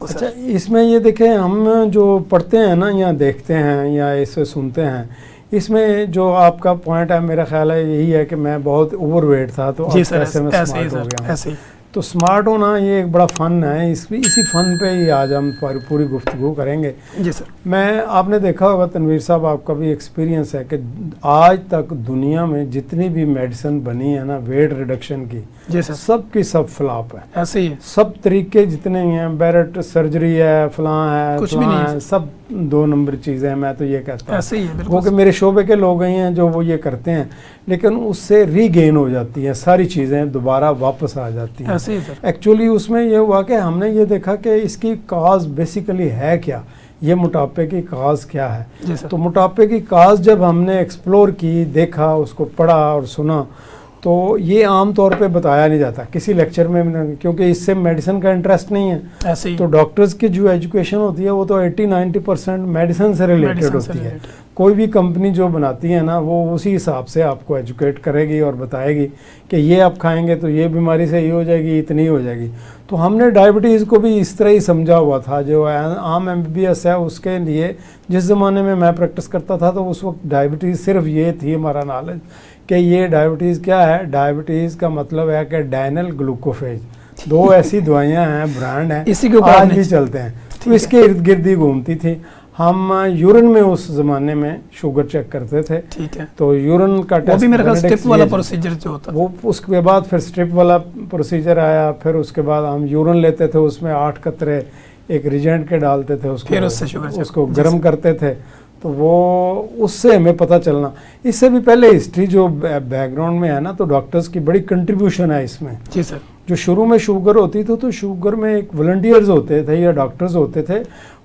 अच्छा, इसमें ये देखें, हम जो पढ़ते हैं ना या देखते हैं या इसे सुनते हैं, इसमें जो आपका पॉइंट है मेरा ख्याल है यही है कि मैं बहुत ओवरवेट था तो अब कैसे मैं स्मार्ट हो गया हूँ। तो स्मार्ट होना ये एक बड़ा फ़न है, इसी फ़न पे ही आज हम पूरी गुफ्तगू करेंगे। जी सर। मैं आपने देखा होगा तनवीर साहब, आपका भी एक्सपीरियंस है कि आज तक दुनिया में जितनी भी मेडिसिन बनी है ना वेट रिडक्शन की, जी सर, सब की सब फ्लॉप है। ऐसे ही है, सब तरीके जितने भी हैं, बैरेट सर्जरी है, फलां है, कुछ भी नहीं है, सब 2 नंबर चीज़ें हैं। मैं तो ये कहता हूँ ऐसे ही है, वो कि मेरे शोबे के लोग ही हैं जो वो ये करते हैं, लेकिन उससे रीगेन हो जाती हैं, सारी चीज़ें दोबारा वापस आ जाती हैं। ऐसे ही सर। एक्चुअली उसमें ये हुआ कि हमने ये देखा कि इसकी काज बेसिकली है क्या, ये मोटापे की काज क्या है। तो मोटापे की काज जब हमने एक्सप्लोर की, देखा, उसको पढ़ा और सुना, तो ये आम तौर पे बताया नहीं जाता किसी लेक्चर में, क्योंकि इससे मेडिसिन का इंटरेस्ट नहीं है। ऐसे ही। तो डॉक्टर्स की जो एजुकेशन होती है वो तो 80-90% मेडिसिन से रिलेटेड होती है। कोई भी कंपनी जो बनाती है ना वो उसी हिसाब से आपको एजुकेट करेगी और बताएगी कि ये आप खाएंगे तो ये बीमारी सही हो जाएगी, इतनी हो जाएगी। तो हमने डायबिटीज़ को भी इस तरह ही समझा हुआ था। जो आम MBBS है उसके लिए जिस ज़माने में मैं प्रैक्टिस करता था तो उस वक्त डायबिटीज़ सिर्फ ये थी हमारा नॉलेज कि ये डायबिटीज़ क्या है। डायबिटीज़ का मतलब है कि डायनल ग्लूकोफेज, 2 ऐसी दवाइयाँ हैं, ब्रांड हैं, इसी के आज भी चलते हैं। तो इसके इर्द गिर्द ही घूमती थी। हम यूरिन में उस ज़माने में शुगर चेक करते थे। ठीक है। तो यूरिन का टेस्ट, वो भी मेरे ख्याल स्ट्रिप वाला प्रोसीजर जो होता वो, उसके बाद फिर स्ट्रिप वाला प्रोसीजर आया। फिर उसके बाद हम यूरिन लेते थे, उसमें 8 कतरे एक रिजेंट के डालते थे, उसको गर्म करते थे, तो वो उससे हमें पता चलना। इससे भी पहले हिस्ट्री जो बैकग्राउंड में है ना, तो डॉक्टर्स की बड़ी कंट्रीब्यूशन है इसमें। जी सर। जो शुरू में शुगर होती थी तो शुगर में एक वॉलंटियर्स होते थे या डॉक्टर्स होते थे,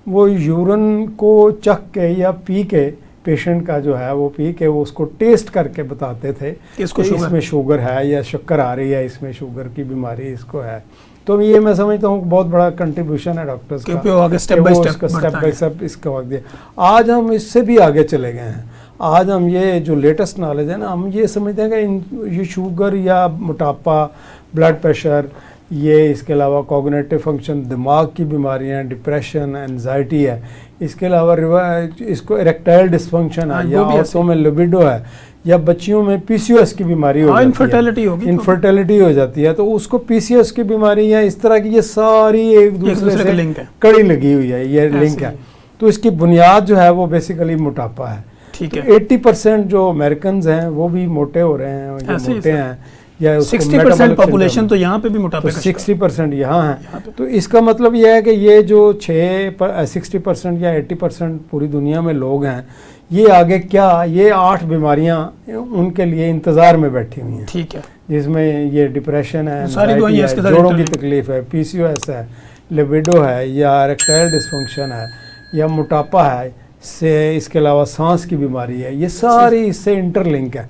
वो यूरिन को चख के या पी के, पेशेंट का जो है वो पी के वो उसको टेस्ट करके बताते थे कि इसमें शुगर है या शक्कर आ रही है, इसमें शुगर की बीमारी इसको है। तो ये मैं समझता हूँ बहुत बड़ा कंट्रीब्यूशन है डॉक्टर्स का, स्टेप बाय स्टेप इसका वक्त दिया। आज हम इससे भी आगे चले गए हैं। आज हम ये जो लेटेस्ट नॉलेज है ना, हम ये समझते हैं कि ये शुगर या मोटापा, ब्लड प्रेशर, ये इसके अलावा कॉग्निटिव फंक्शन, दिमाग की बीमारियां, डिप्रेशन, एंजाइटी है, इसके अलावा इसको इरेक्टाइल डिसफंक्शन है, या औरतों में लिबिडो है, या बच्चियों में PCOS की बीमारी हो जाती है, इनफर्टिलिटी हो जाती है, तो उसको PCOS की बीमारी या इस तरह की, ये सारी एक दूसरे से कड़ी लगी हुई है, ये लिंक है। तो इसकी बुनियाद जो है वो बेसिकली मोटापा है। ठीक है। 80% जो अमेरिकन हैं वो भी मोटे हो रहे हैं, मोटे हैं, या 60% पॉपुलेशन तो यहाँ पे भी मोटापे का 60% यहाँ है। तो इसका मतलब यह है कि ये जो 60% या 80% पूरी दुनिया में लोग हैं, ये आगे क्या, ये 8 बीमारियाँ उनके लिए इंतज़ार में बैठी हुई हैं। ठीक है। जिसमें ये डिप्रेशन है, है, जोड़ों की तकलीफ है, PCOS है, लिबिडो है, या इरेक्टाइल डिसफंक्शन है, या मोटापा है, से इसके अलावा सांस की बीमारी है, ये सारी इससे इंटरलिंक है।